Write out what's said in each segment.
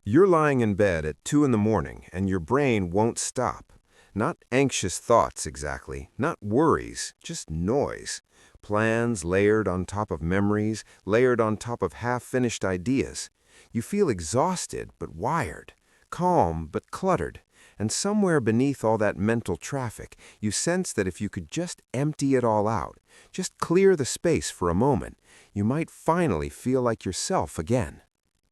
You're lying in bed at 2 in the morning and your brain won't stop. Not anxious thoughts exactly, not worries, just noise. Plans layered on top of memories, layered on top of half-finished ideas. You feel exhausted but wired, calm but cluttered. And somewhere beneath all that mental traffic, you sense that if you could just empty it all out, just clear the space for a moment, you might finally feel like yourself again.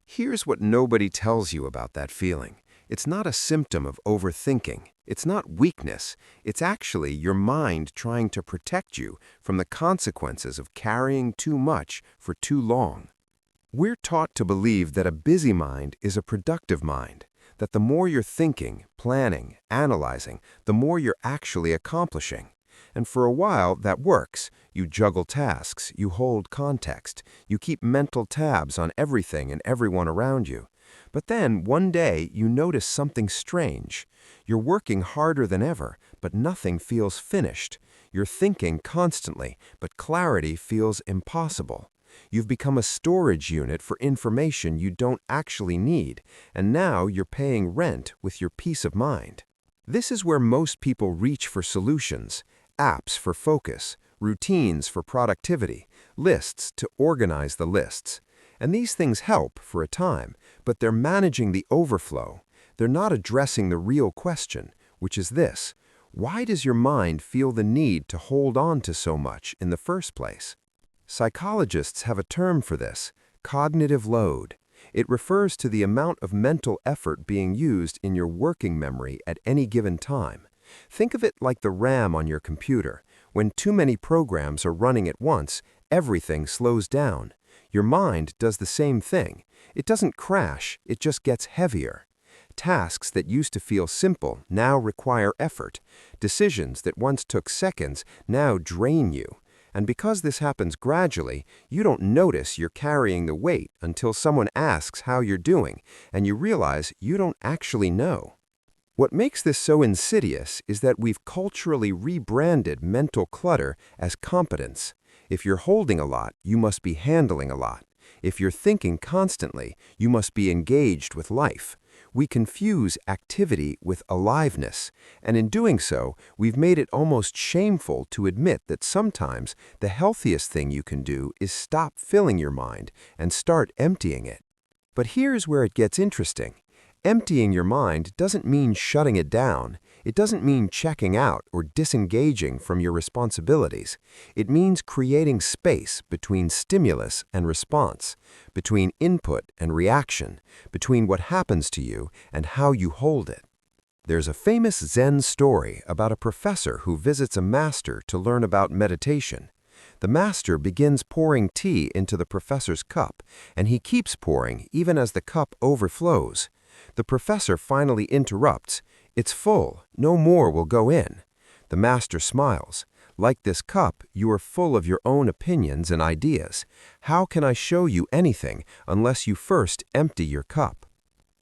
Here's what nobody tells you about that feeling. It's not a symptom of overthinking. It's not weakness. It's actually your mind trying to protect you from the consequences of carrying too much for too long. We're taught to believe that a busy mind is a productive mind, that the more you're thinking, planning, analyzing, the more you're actually accomplishing. And for a while, that works. You juggle tasks, you hold context, you keep mental tabs on everything and everyone around you. But then, one day, you notice something strange. You're working harder than ever, but nothing feels finished. You're thinking constantly, but clarity feels impossible. You've become a storage unit for information you don't actually need, and now you're paying rent with your peace of mind. This is where most people reach for solutions. Apps for focus, routines for productivity, lists to organize the lists. And these things help for a time, but they're managing the overflow. They're not addressing the real question, which is this: why does your mind feel the need to hold on to so much in the first place? Psychologists have a term for this: cognitive load. It refers to the amount of mental effort being used in your working memory at any given time. Think of it like the RAM on your computer. When too many programs are running at once, everything slows down. Your mind does the same thing. It doesn't crash, it just gets heavier. Tasks that used to feel simple now require effort. Decisions that once took seconds now drain you. And because this happens gradually, you don't notice you're carrying the weight until someone asks how you're doing, and you realize you don't actually know. What makes this so insidious is that we've culturally rebranded mental clutter as competence. If you're holding a lot, you must be handling a lot. If you're thinking constantly, you must be engaged with life. We confuse activity with aliveness, and in doing so, we've made it almost shameful to admit that sometimes the healthiest thing you can do is stop filling your mind and start emptying it. But here's where it gets interesting. Emptying your mind doesn't mean shutting it down. It doesn't mean checking out or disengaging from your responsibilities. It means creating space between stimulus and response, between input and reaction, between what happens to you and how you hold it. There's a famous Zen story about a professor who visits a master to learn about meditation. The master begins pouring tea into the professor's cup, and he keeps pouring even as the cup overflows. The professor finally interrupts. "It's full. No more will go in." The master smiles. "Like this cup, you are full of your own opinions and ideas. How can I show you anything unless you first empty your cup?"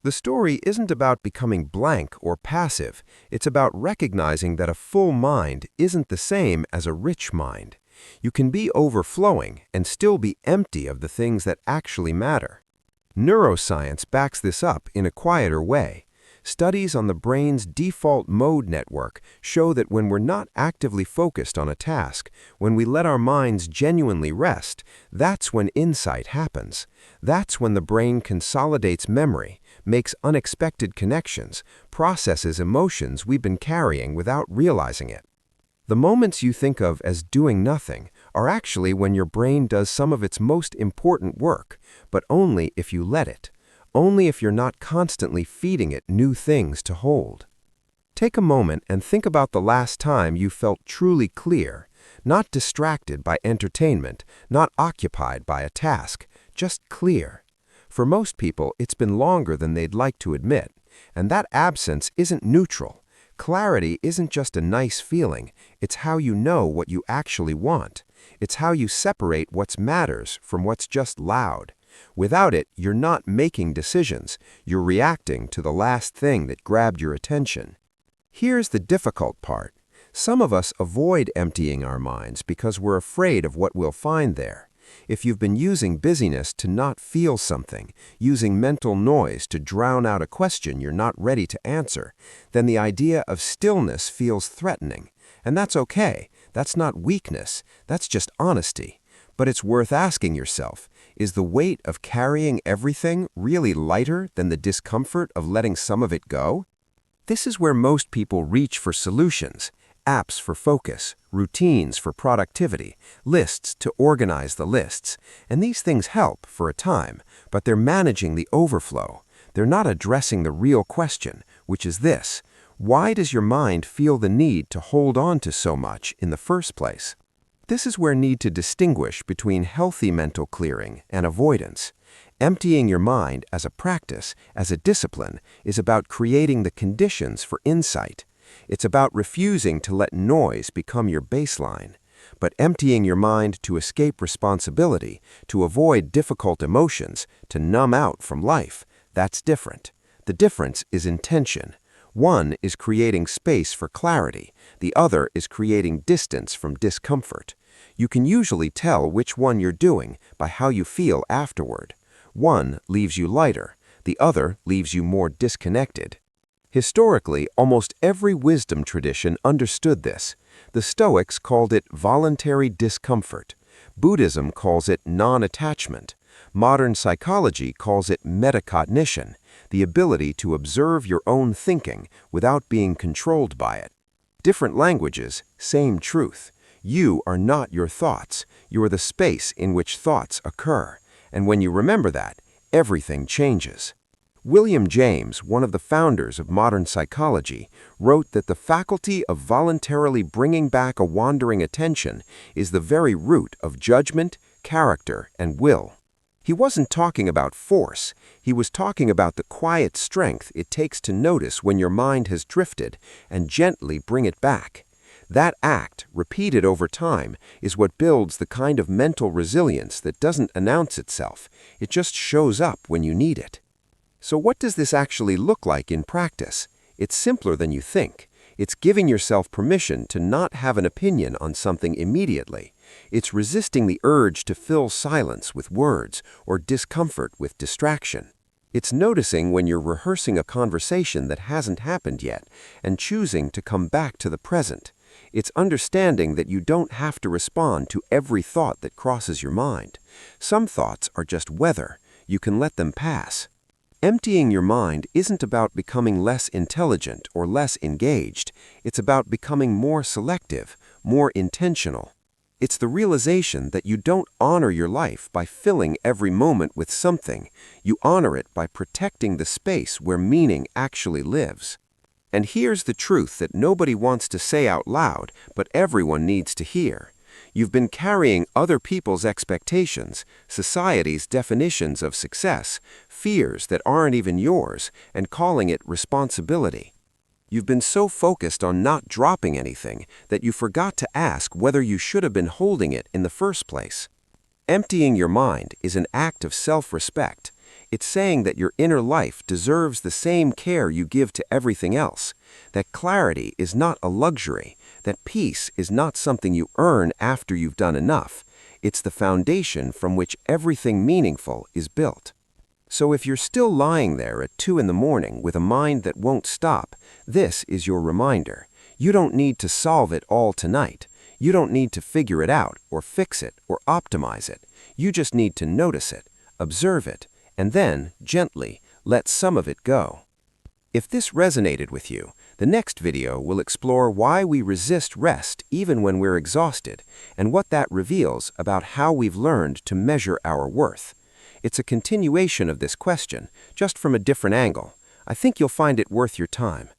The story isn't about becoming blank or passive. It's about recognizing that a full mind isn't the same as a rich mind. You can be overflowing and still be empty of the things that actually matter. Neuroscience backs this up in a quieter way. Studies on the brain's default mode network show that when we're not actively focused on a task, when we let our minds genuinely rest, that's when insight happens. That's when the brain consolidates memory, makes unexpected connections, processes emotions we've been carrying without realizing it. The moments you think of as doing nothing are actually when your brain does some of its most important work, but only if you let it, only if you're not constantly feeding it new things to hold. Take a moment and think about the last time you felt truly clear, not distracted by entertainment, not occupied by a task, just clear. For most people, it's been longer than they'd like to admit, and that absence isn't neutral. Clarity isn't just a nice feeling, it's how you know what you actually want. It's how you separate what matters from what's just loud. Without it, you're not making decisions, you're reacting to the last thing that grabbed your attention. Here's the difficult part. Some of us avoid emptying our minds because we're afraid of what we'll find there. If you've been using busyness to not feel something, using mental noise to drown out a question you're not ready to answer, then the idea of stillness feels threatening. And that's okay. That's not weakness. That's just honesty. But it's worth asking yourself, is the weight of carrying everything really lighter than the discomfort of letting some of it go? This is where most people reach for solutions. Apps for focus, routines for productivity, lists to organize the lists. And these things help for a time, but they're managing the overflow. They're not addressing the real question, which is this: why does your mind feel the need to hold on to so much in the first place? This is where need to distinguish between healthy mental clearing and avoidance. Emptying your mind as a practice, as a discipline, is about creating the conditions for insight. It's about refusing to let noise become your baseline. But emptying your mind to escape responsibility, to avoid difficult emotions, to numb out from life, that's different. The difference is intention. One is creating space for clarity. The other is creating distance from discomfort. You can usually tell which one you're doing by how you feel afterward. One leaves you lighter. The other leaves you more disconnected. Historically, almost every wisdom tradition understood this. The Stoics called it voluntary discomfort. Buddhism calls it non-attachment. Modern psychology calls it metacognition, the ability to observe your own thinking without being controlled by it. Different languages, same truth. You are not your thoughts. You are the space in which thoughts occur. And when you remember that, everything changes. William James, one of the founders of modern psychology, wrote that the faculty of voluntarily bringing back a wandering attention is the very root of judgment, character, and will. He wasn't talking about force. He was talking about the quiet strength it takes to notice when your mind has drifted and gently bring it back. That act, repeated over time, is what builds the kind of mental resilience that doesn't announce itself. It just shows up when you need it. So what does this actually look like in practice? It's simpler than you think. It's giving yourself permission to not have an opinion on something immediately. It's resisting the urge to fill silence with words or discomfort with distraction. It's noticing when you're rehearsing a conversation that hasn't happened yet and choosing to come back to the present. It's understanding that you don't have to respond to every thought that crosses your mind. Some thoughts are just weather. You can let them pass. Emptying your mind isn't about becoming less intelligent or less engaged. It's about becoming more selective, more intentional. It's the realization that you don't honor your life by filling every moment with something. You honor it by protecting the space where meaning actually lives. And here's the truth that nobody wants to say out loud, but everyone needs to hear. You've been carrying other people's expectations, society's definitions of success, fears that aren't even yours, and calling it responsibility. You've been so focused on not dropping anything that you forgot to ask whether you should have been holding it in the first place. Emptying your mind is an act of self-respect. It's saying that your inner life deserves the same care you give to everything else, that clarity is not a luxury, that peace is not something you earn after you've done enough. It's the foundation from which everything meaningful is built. So if you're still lying there at 2 in the morning with a mind that won't stop, this is your reminder. You don't need to solve it all tonight. You don't need to figure it out or fix it or optimize it. You just need to notice it, observe it, and then, gently, let some of it go. If this resonated with you, the next video will explore why we resist rest even when we're exhausted, and what that reveals about how we've learned to measure our worth. It's a continuation of this question, just from a different angle. I think you'll find it worth your time.